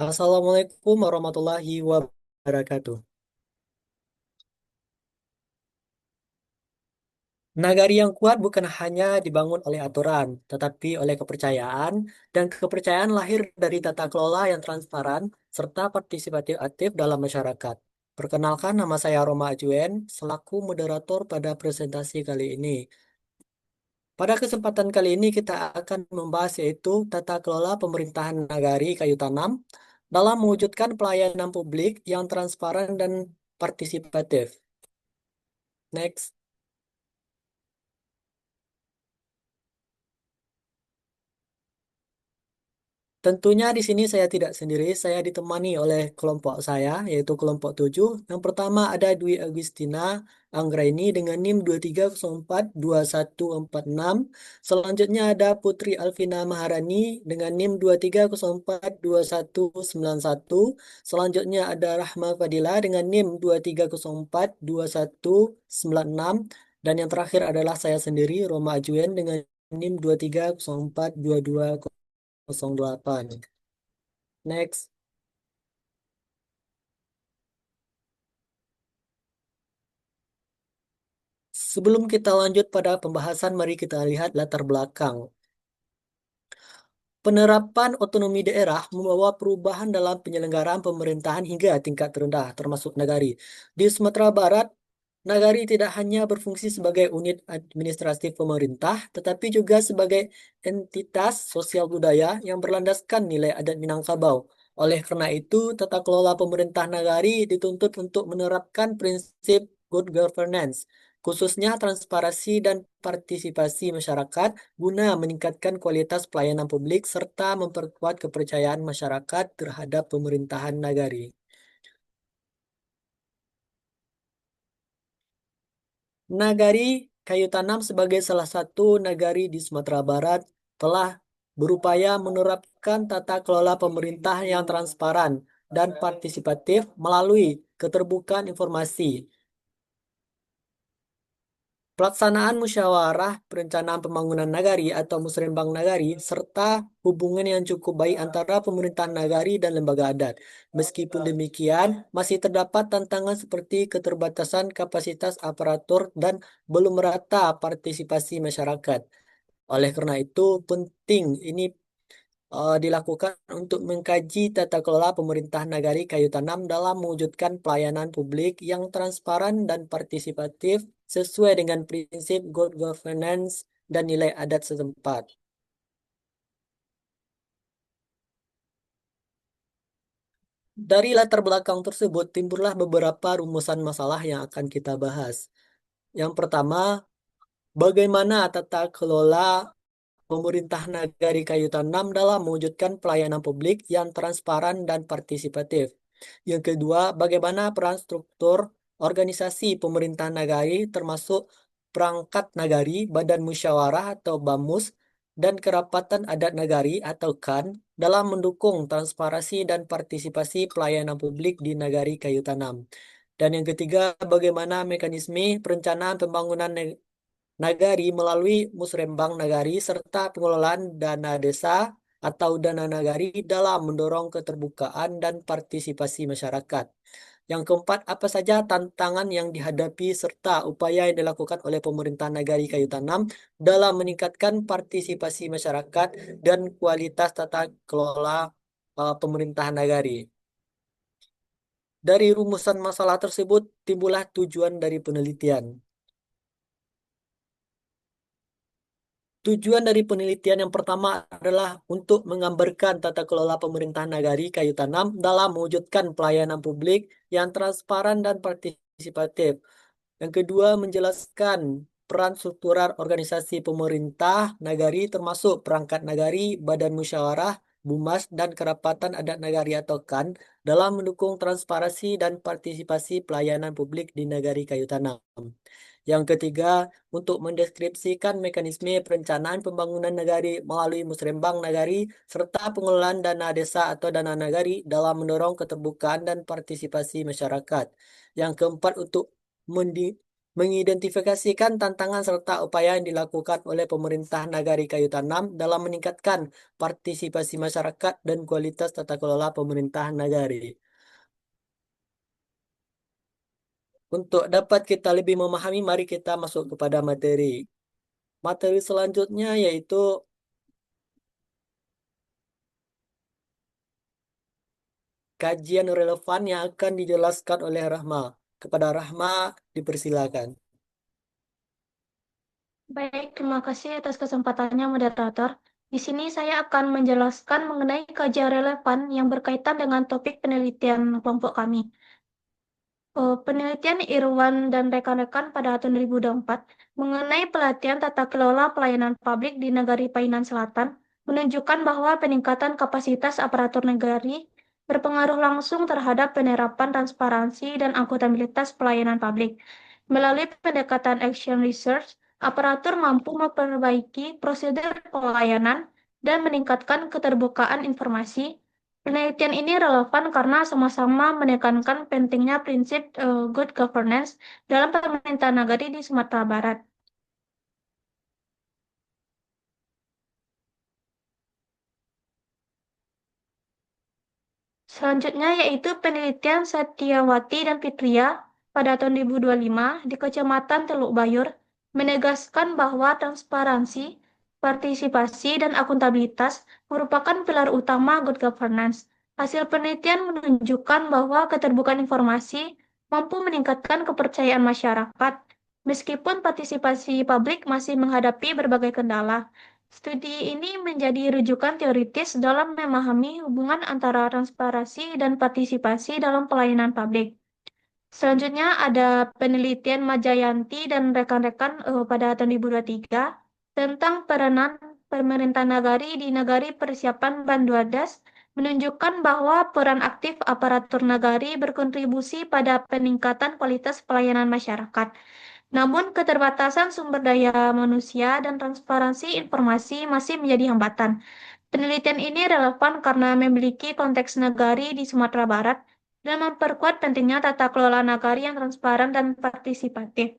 Assalamualaikum warahmatullahi wabarakatuh. Nagari yang kuat bukan hanya dibangun oleh aturan, tetapi oleh kepercayaan, dan kepercayaan lahir dari tata kelola yang transparan serta partisipatif aktif dalam masyarakat. Perkenalkan, nama saya Roma Ajuen, selaku moderator pada presentasi kali ini. Pada kesempatan kali ini kita akan membahas yaitu tata kelola pemerintahan nagari kayu tanam dalam mewujudkan pelayanan publik yang transparan dan partisipatif. Next. Tentunya di sini saya tidak sendiri, saya ditemani oleh kelompok saya, yaitu kelompok 7. Yang pertama ada Dwi Agustina Anggraini dengan NIM 23042146. Selanjutnya ada Putri Alvina Maharani dengan NIM 23042191. Selanjutnya ada Rahma Fadila dengan NIM 23042196. Dan yang terakhir adalah saya sendiri, Roma Ajuen dengan NIM 23042208. Next. Sebelum kita lanjut pada pembahasan, mari kita lihat latar belakang. Penerapan otonomi daerah membawa perubahan dalam penyelenggaraan pemerintahan hingga tingkat terendah, termasuk nagari. Di Sumatera Barat, nagari tidak hanya berfungsi sebagai unit administratif pemerintah, tetapi juga sebagai entitas sosial budaya yang berlandaskan nilai adat Minangkabau. Oleh karena itu, tata kelola pemerintah nagari dituntut untuk menerapkan prinsip good governance, khususnya transparansi dan partisipasi masyarakat guna meningkatkan kualitas pelayanan publik serta memperkuat kepercayaan masyarakat terhadap pemerintahan nagari. Nagari kayu tanam sebagai salah satu nagari di Sumatera Barat telah berupaya menerapkan tata kelola pemerintah yang transparan dan partisipatif melalui keterbukaan informasi, pelaksanaan musyawarah perencanaan pembangunan nagari atau musrembang nagari, serta hubungan yang cukup baik antara pemerintahan nagari dan lembaga adat. Meskipun demikian, masih terdapat tantangan seperti keterbatasan kapasitas aparatur dan belum merata partisipasi masyarakat. Oleh karena itu, penting ini dilakukan untuk mengkaji tata kelola pemerintah nagari kayu tanam dalam mewujudkan pelayanan publik yang transparan dan partisipatif sesuai dengan prinsip good governance dan nilai adat setempat. Dari latar belakang tersebut timbullah beberapa rumusan masalah yang akan kita bahas. Yang pertama, bagaimana tata kelola pemerintah nagari kayu tanam dalam mewujudkan pelayanan publik yang transparan dan partisipatif. Yang kedua, bagaimana peran struktur organisasi pemerintah nagari termasuk perangkat nagari, badan musyawarah atau BAMUS, dan kerapatan adat nagari atau KAN dalam mendukung transparansi dan partisipasi pelayanan publik di nagari kayu tanam. Dan yang ketiga, bagaimana mekanisme perencanaan pembangunan nagari melalui musrembang nagari serta pengelolaan dana desa atau dana nagari dalam mendorong keterbukaan dan partisipasi masyarakat. Yang keempat, apa saja tantangan yang dihadapi serta upaya yang dilakukan oleh pemerintah nagari kayu tanam dalam meningkatkan partisipasi masyarakat dan kualitas tata kelola pemerintahan nagari. Dari rumusan masalah tersebut timbullah tujuan dari penelitian. Tujuan dari penelitian yang pertama adalah untuk menggambarkan tata kelola pemerintahan nagari kayu tanam dalam mewujudkan pelayanan publik yang transparan dan partisipatif. Yang kedua, menjelaskan peran struktural organisasi pemerintah nagari termasuk perangkat nagari, badan musyawarah, BUMAS, dan kerapatan adat nagari atau KAN dalam mendukung transparansi dan partisipasi pelayanan publik di nagari kayu tanam. Yang ketiga, untuk mendeskripsikan mekanisme perencanaan pembangunan nagari melalui musrembang nagari serta pengelolaan dana desa atau dana nagari dalam mendorong keterbukaan dan partisipasi masyarakat. Yang keempat, untuk mengidentifikasikan tantangan serta upaya yang dilakukan oleh pemerintah Nagari Kayu Tanam dalam meningkatkan partisipasi masyarakat dan kualitas tata kelola pemerintahan Nagari. Untuk dapat kita lebih memahami, mari kita masuk kepada materi. Materi selanjutnya yaitu kajian relevan yang akan dijelaskan oleh Rahma. Kepada Rahma, dipersilakan. Baik, terima kasih atas kesempatannya, moderator. Di sini saya akan menjelaskan mengenai kajian relevan yang berkaitan dengan topik penelitian kelompok kami. Penelitian Irwan dan rekan-rekan pada tahun 2024 mengenai pelatihan tata kelola pelayanan publik di Negari Painan Selatan menunjukkan bahwa peningkatan kapasitas aparatur negari berpengaruh langsung terhadap penerapan transparansi dan akuntabilitas pelayanan publik. Melalui pendekatan action research, aparatur mampu memperbaiki prosedur pelayanan dan meningkatkan keterbukaan informasi. Penelitian ini relevan karena sama-sama menekankan pentingnya prinsip good governance dalam pemerintahan nagari di Sumatera Barat. Selanjutnya yaitu penelitian Satyawati dan Fitria pada tahun 2025 di Kecamatan Teluk Bayur menegaskan bahwa transparansi, partisipasi, dan akuntabilitas merupakan pilar utama good governance. Hasil penelitian menunjukkan bahwa keterbukaan informasi mampu meningkatkan kepercayaan masyarakat, meskipun partisipasi publik masih menghadapi berbagai kendala. Studi ini menjadi rujukan teoritis dalam memahami hubungan antara transparansi dan partisipasi dalam pelayanan publik. Selanjutnya ada penelitian Majayanti dan rekan-rekan pada tahun 2023 tentang peranan pemerintah nagari di Nagari Persiapan Banduadas menunjukkan bahwa peran aktif aparatur nagari berkontribusi pada peningkatan kualitas pelayanan masyarakat. Namun, keterbatasan sumber daya manusia dan transparansi informasi masih menjadi hambatan. Penelitian ini relevan karena memiliki konteks nagari di Sumatera Barat dan memperkuat pentingnya tata kelola nagari yang transparan dan partisipatif.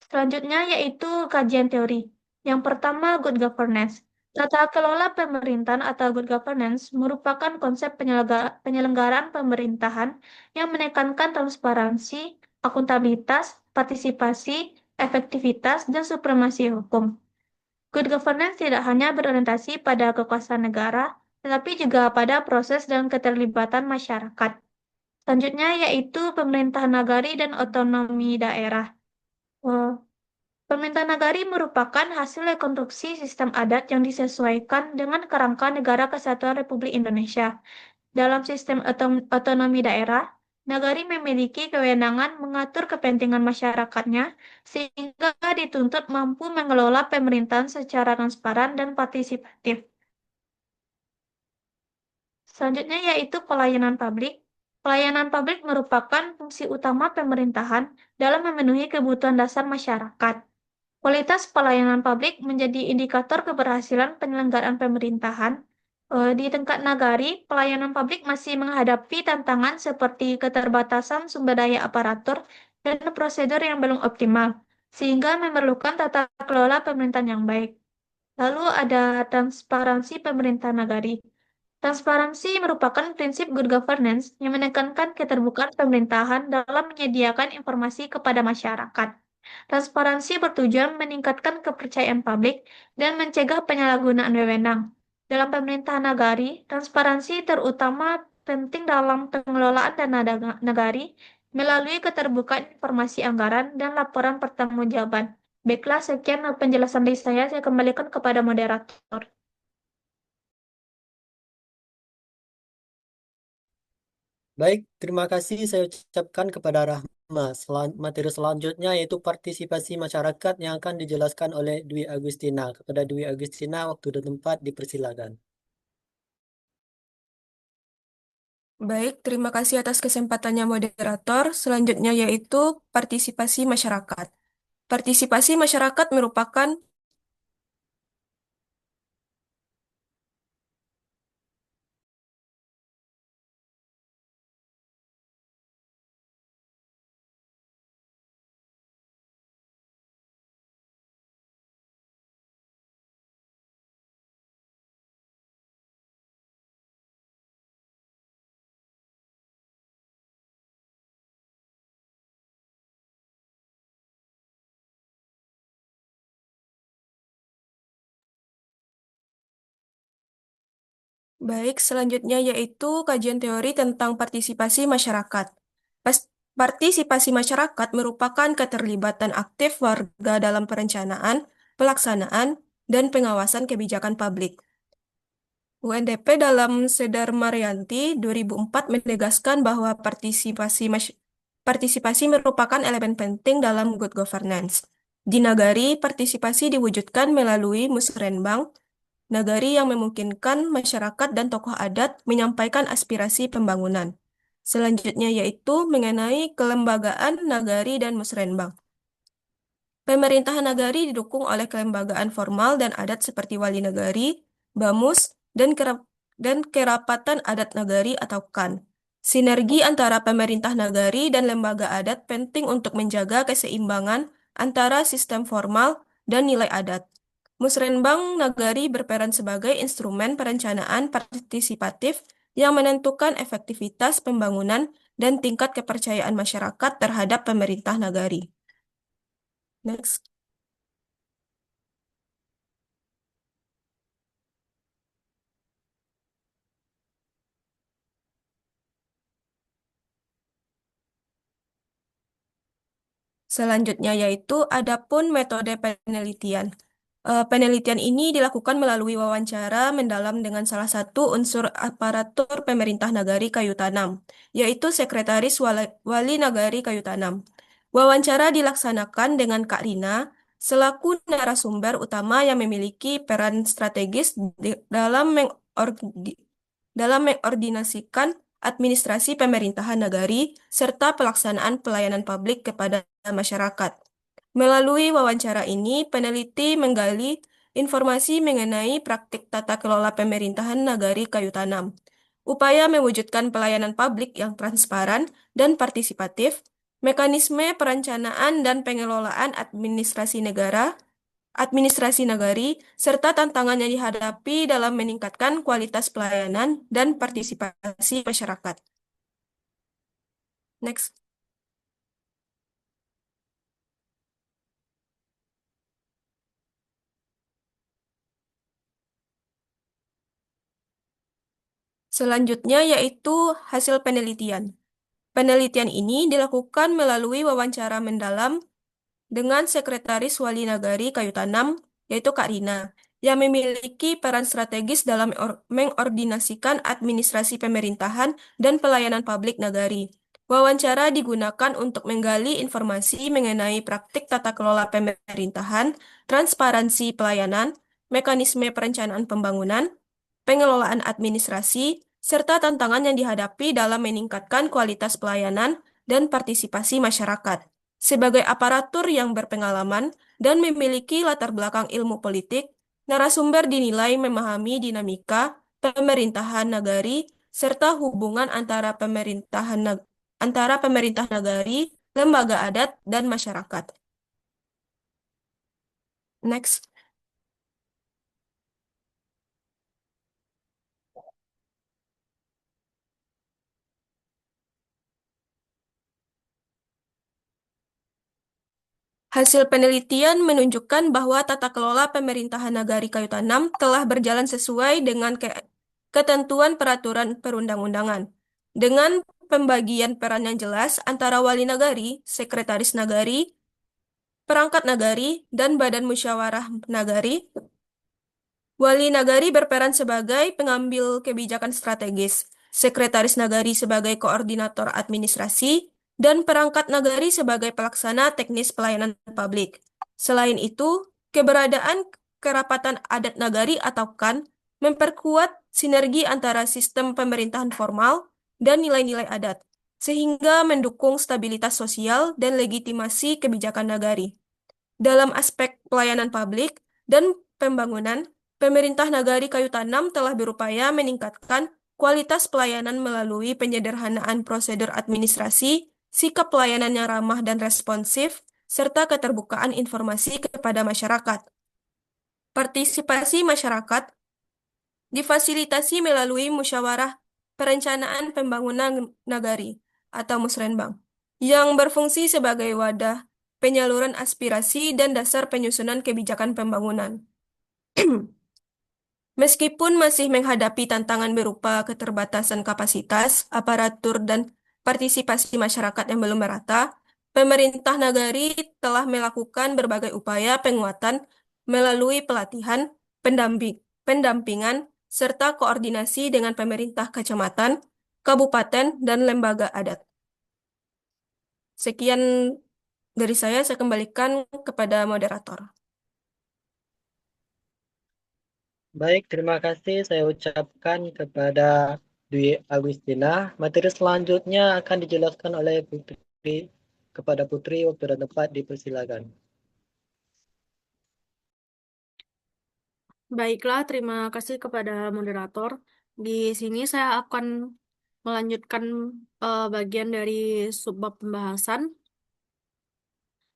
Selanjutnya yaitu kajian teori. Yang pertama, good governance. Tata kelola pemerintahan atau good governance merupakan konsep penyelenggaraan pemerintahan yang menekankan transparansi, akuntabilitas, partisipasi, efektivitas, dan supremasi hukum. Good governance tidak hanya berorientasi pada kekuasaan negara, tetapi juga pada proses dan keterlibatan masyarakat. Selanjutnya yaitu pemerintahan nagari dan otonomi daerah. Eh, Pemerintahan nagari merupakan hasil rekonstruksi sistem adat yang disesuaikan dengan kerangka Negara Kesatuan Republik Indonesia. Dalam sistem otonomi daerah, nagari memiliki kewenangan mengatur kepentingan masyarakatnya sehingga dituntut mampu mengelola pemerintahan secara transparan dan partisipatif. Selanjutnya yaitu pelayanan publik. Pelayanan publik merupakan fungsi utama pemerintahan dalam memenuhi kebutuhan dasar masyarakat. Kualitas pelayanan publik menjadi indikator keberhasilan penyelenggaraan pemerintahan. Di tingkat nagari, pelayanan publik masih menghadapi tantangan seperti keterbatasan sumber daya aparatur dan prosedur yang belum optimal, sehingga memerlukan tata kelola pemerintahan yang baik. Lalu ada transparansi pemerintahan nagari. Transparansi merupakan prinsip good governance yang menekankan keterbukaan pemerintahan dalam menyediakan informasi kepada masyarakat. Transparansi bertujuan meningkatkan kepercayaan publik dan mencegah penyalahgunaan wewenang. Dalam pemerintahan nagari, transparansi terutama penting dalam pengelolaan dana nagari melalui keterbukaan informasi anggaran dan laporan pertanggungjawaban. Baiklah, sekian penjelasan dari saya kembalikan kepada moderator. Baik, terima kasih saya ucapkan kepada Rahma. Materi selanjutnya yaitu partisipasi masyarakat yang akan dijelaskan oleh Dwi Agustina. Kepada Dwi Agustina, waktu dan tempat dipersilakan. Baik, terima kasih atas kesempatannya moderator. Selanjutnya yaitu partisipasi masyarakat. Partisipasi masyarakat merupakan Baik, selanjutnya yaitu kajian teori tentang partisipasi masyarakat. Partisipasi masyarakat merupakan keterlibatan aktif warga dalam perencanaan, pelaksanaan, dan pengawasan kebijakan publik. UNDP dalam Sedar Marianti 2004 menegaskan bahwa partisipasi merupakan elemen penting dalam good governance. Di Nagari, partisipasi diwujudkan melalui musrenbang, nagari yang memungkinkan masyarakat dan tokoh adat menyampaikan aspirasi pembangunan. Selanjutnya yaitu mengenai kelembagaan nagari dan musrenbang. Pemerintahan nagari didukung oleh kelembagaan formal dan adat seperti wali nagari, bamus, dan kerapatan adat nagari atau KAN. Sinergi antara pemerintah nagari dan lembaga adat penting untuk menjaga keseimbangan antara sistem formal dan nilai adat. Musrenbang Nagari berperan sebagai instrumen perencanaan partisipatif yang menentukan efektivitas pembangunan dan tingkat kepercayaan masyarakat terhadap pemerintah nagari. Next. Selanjutnya yaitu adapun metode penelitian. Penelitian ini dilakukan melalui wawancara mendalam dengan salah satu unsur aparatur pemerintah nagari kayu tanam, yaitu Sekretaris Wali Nagari Kayu Tanam. Wawancara dilaksanakan dengan Kak Rina selaku narasumber utama yang memiliki peran strategis dalam mengordinasikan administrasi pemerintahan nagari serta pelaksanaan pelayanan publik kepada masyarakat. Melalui wawancara ini, peneliti menggali informasi mengenai praktik tata kelola pemerintahan nagari kayu tanam, upaya mewujudkan pelayanan publik yang transparan dan partisipatif, mekanisme perencanaan dan pengelolaan administrasi nagari, serta tantangan yang dihadapi dalam meningkatkan kualitas pelayanan dan partisipasi masyarakat. Next. Selanjutnya yaitu hasil penelitian. Penelitian ini dilakukan melalui wawancara mendalam dengan Sekretaris Wali Nagari Kayu Tanam, yaitu Kak Rina, yang memiliki peran strategis dalam mengordinasikan administrasi pemerintahan dan pelayanan publik nagari. Wawancara digunakan untuk menggali informasi mengenai praktik tata kelola pemerintahan, transparansi pelayanan, mekanisme perencanaan pembangunan, pengelolaan administrasi, serta tantangan yang dihadapi dalam meningkatkan kualitas pelayanan dan partisipasi masyarakat. Sebagai aparatur yang berpengalaman dan memiliki latar belakang ilmu politik, narasumber dinilai memahami dinamika pemerintahan nagari serta hubungan antara pemerintah nagari, lembaga adat, dan masyarakat. Next. Hasil penelitian menunjukkan bahwa tata kelola pemerintahan nagari kayu tanam telah berjalan sesuai dengan ketentuan peraturan perundang-undangan. Dengan pembagian peran yang jelas antara wali nagari, sekretaris nagari, perangkat nagari, dan badan musyawarah nagari, wali nagari berperan sebagai pengambil kebijakan strategis, sekretaris nagari sebagai koordinator administrasi, dan perangkat nagari sebagai pelaksana teknis pelayanan publik. Selain itu, keberadaan kerapatan adat nagari atau KAN memperkuat sinergi antara sistem pemerintahan formal dan nilai-nilai adat, sehingga mendukung stabilitas sosial dan legitimasi kebijakan nagari. Dalam aspek pelayanan publik dan pembangunan, pemerintah nagari kayu tanam telah berupaya meningkatkan kualitas pelayanan melalui penyederhanaan prosedur administrasi, sikap pelayanan yang ramah dan responsif, serta keterbukaan informasi kepada masyarakat. Partisipasi masyarakat difasilitasi melalui musyawarah perencanaan pembangunan nagari atau musrenbang yang berfungsi sebagai wadah penyaluran aspirasi dan dasar penyusunan kebijakan pembangunan. Meskipun masih menghadapi tantangan berupa keterbatasan kapasitas, aparatur, dan partisipasi masyarakat yang belum merata, pemerintah nagari telah melakukan berbagai upaya penguatan melalui pelatihan, pendampingan, serta koordinasi dengan pemerintah kecamatan, kabupaten, dan lembaga adat. Sekian dari saya kembalikan kepada moderator. Baik, terima kasih saya ucapkan kepada Dwi Agustina. Materi selanjutnya akan dijelaskan oleh Putri kepada Putri. Waktu dan tempat dipersilakan. Baiklah, terima kasih kepada moderator. Di sini saya akan melanjutkan bagian dari subbab pembahasan.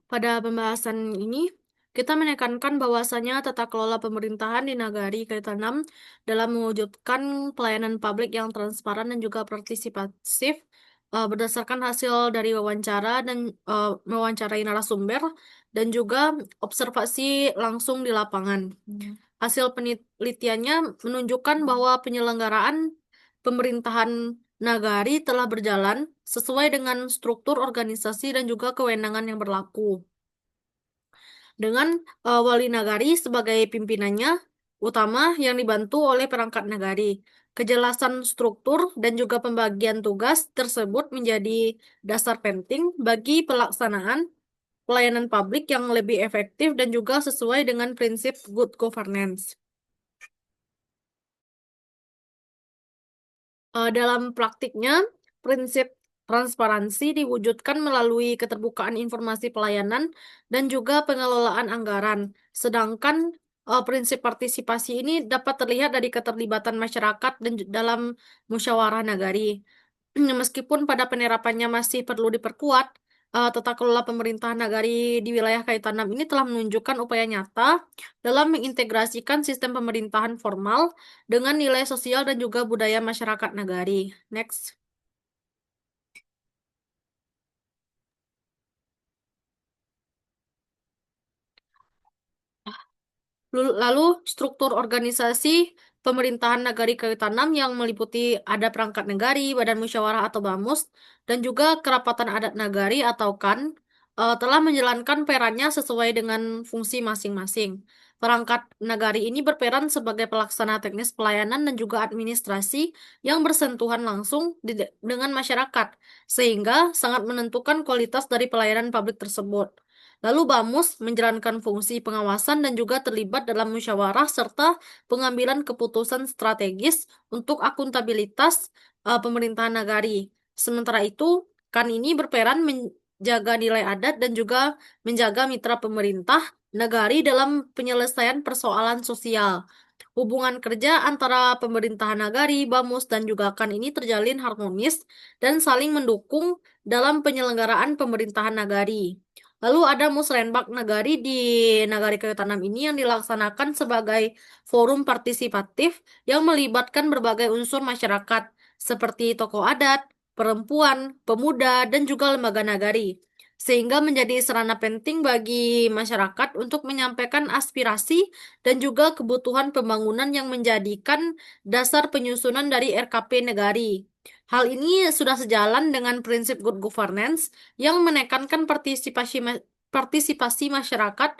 Pada pembahasan ini, kita menekankan bahwasanya tata kelola pemerintahan di Nagari Kaitanam dalam mewujudkan pelayanan publik yang transparan dan juga partisipatif berdasarkan hasil dari wawancara dan mewawancarai narasumber dan juga observasi langsung di lapangan. Hasil penelitiannya menunjukkan bahwa penyelenggaraan pemerintahan Nagari telah berjalan sesuai dengan struktur organisasi dan juga kewenangan yang berlaku. Dengan wali nagari sebagai pimpinannya utama yang dibantu oleh perangkat nagari. Kejelasan struktur dan juga pembagian tugas tersebut menjadi dasar penting bagi pelaksanaan pelayanan publik yang lebih efektif dan juga sesuai dengan prinsip good governance. Dalam praktiknya, prinsip transparansi diwujudkan melalui keterbukaan informasi pelayanan dan juga pengelolaan anggaran. Sedangkan prinsip partisipasi ini dapat terlihat dari keterlibatan masyarakat dan dalam musyawarah nagari. Meskipun pada penerapannya masih perlu diperkuat, tata kelola pemerintahan nagari di wilayah Kaitanam ini telah menunjukkan upaya nyata dalam mengintegrasikan sistem pemerintahan formal dengan nilai sosial dan juga budaya masyarakat nagari. Next. Lalu struktur organisasi pemerintahan Nagari Tanam yang meliputi ada perangkat negari, badan musyawarah atau BAMUS, dan juga kerapatan adat nagari atau KAN telah menjalankan perannya sesuai dengan fungsi masing-masing. Perangkat nagari ini berperan sebagai pelaksana teknis pelayanan dan juga administrasi yang bersentuhan langsung dengan masyarakat, sehingga sangat menentukan kualitas dari pelayanan publik tersebut. Lalu BAMUS menjalankan fungsi pengawasan dan juga terlibat dalam musyawarah serta pengambilan keputusan strategis untuk akuntabilitas pemerintahan nagari. Sementara itu, KAN ini berperan menjaga nilai adat dan juga menjaga mitra pemerintah nagari dalam penyelesaian persoalan sosial. Hubungan kerja antara pemerintahan nagari, BAMUS, dan juga KAN ini terjalin harmonis dan saling mendukung dalam penyelenggaraan pemerintahan nagari. Lalu ada Musrenbak Nagari di Nagari Tanam ini yang dilaksanakan sebagai forum partisipatif yang melibatkan berbagai unsur masyarakat seperti tokoh adat, perempuan, pemuda, dan juga lembaga nagari. Sehingga menjadi sarana penting bagi masyarakat untuk menyampaikan aspirasi dan juga kebutuhan pembangunan yang menjadikan dasar penyusunan dari RKP Nagari. Hal ini sudah sejalan dengan prinsip good governance yang menekankan partisipasi masyarakat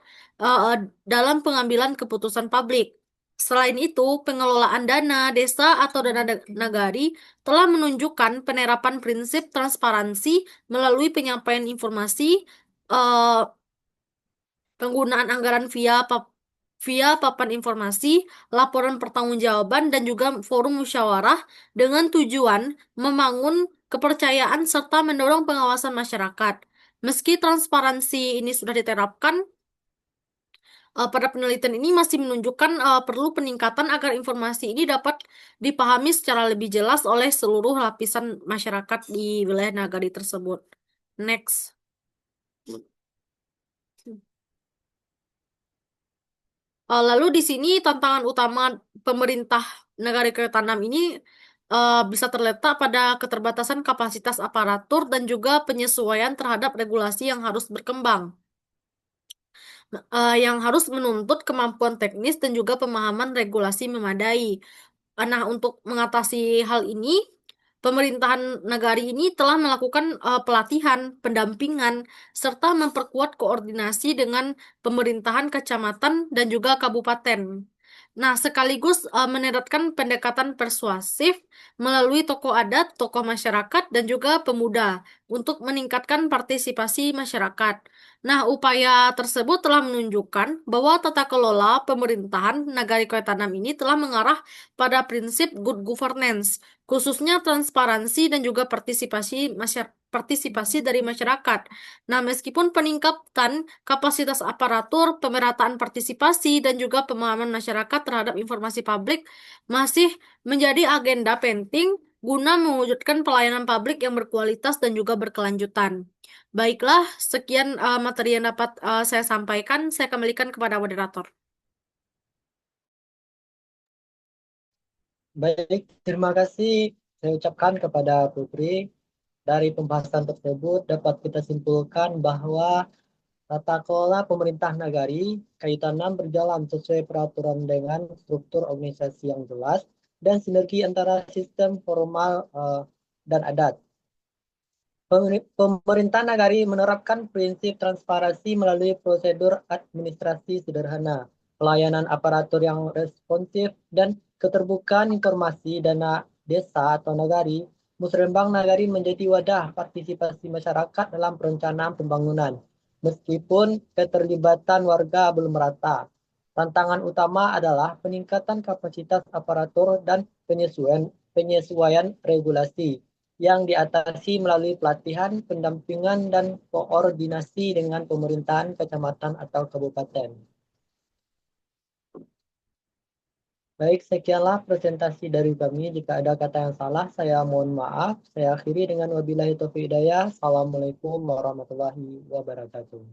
dalam pengambilan keputusan publik. Selain itu, pengelolaan dana desa atau dana nagari telah menunjukkan penerapan prinsip transparansi melalui penyampaian informasi, eh, penggunaan anggaran via papan informasi, laporan pertanggungjawaban, dan juga forum musyawarah dengan tujuan membangun kepercayaan serta mendorong pengawasan masyarakat. Meski transparansi ini sudah diterapkan, pada penelitian ini masih menunjukkan perlu peningkatan agar informasi ini dapat dipahami secara lebih jelas oleh seluruh lapisan masyarakat di wilayah nagari tersebut. Next. Lalu di sini tantangan utama pemerintah negara Tanam ini bisa terletak pada keterbatasan kapasitas aparatur dan juga penyesuaian terhadap regulasi yang harus berkembang. yang harus menuntut kemampuan teknis dan juga pemahaman regulasi memadai. Nah, untuk mengatasi hal ini, pemerintahan nagari ini telah melakukan pelatihan, pendampingan, serta memperkuat koordinasi dengan pemerintahan kecamatan dan juga kabupaten. Nah, sekaligus menerapkan pendekatan persuasif melalui tokoh adat, tokoh masyarakat, dan juga pemuda untuk meningkatkan partisipasi masyarakat. Nah, upaya tersebut telah menunjukkan bahwa tata kelola pemerintahan Nagari Koitanam ini telah mengarah pada prinsip good governance, khususnya transparansi dan juga partisipasi dari masyarakat. Nah, meskipun peningkatan kapasitas aparatur, pemerataan partisipasi, dan juga pemahaman masyarakat terhadap informasi publik masih menjadi agenda penting guna mewujudkan pelayanan publik yang berkualitas dan juga berkelanjutan. Baiklah, sekian materi yang dapat saya sampaikan. Saya kembalikan kepada moderator. Baik, terima kasih saya ucapkan kepada Putri. Dari pembahasan tersebut dapat kita simpulkan bahwa tata kelola pemerintah nagari Kaitanam berjalan sesuai peraturan dengan struktur organisasi yang jelas dan sinergi antara sistem formal dan adat. Pemerintah nagari menerapkan prinsip transparansi melalui prosedur administrasi sederhana, pelayanan aparatur yang responsif, dan keterbukaan informasi dana desa atau nagari. Musrembang Nagari menjadi wadah partisipasi masyarakat dalam perencanaan pembangunan. Meskipun keterlibatan warga belum merata, tantangan utama adalah peningkatan kapasitas aparatur dan penyesuaian regulasi yang diatasi melalui pelatihan, pendampingan, dan koordinasi dengan pemerintahan kecamatan atau kabupaten. Baik, sekianlah presentasi dari kami. Jika ada kata yang salah, saya mohon maaf. Saya akhiri dengan wabillahi taufiq hidayah. Assalamualaikum warahmatullahi wabarakatuh.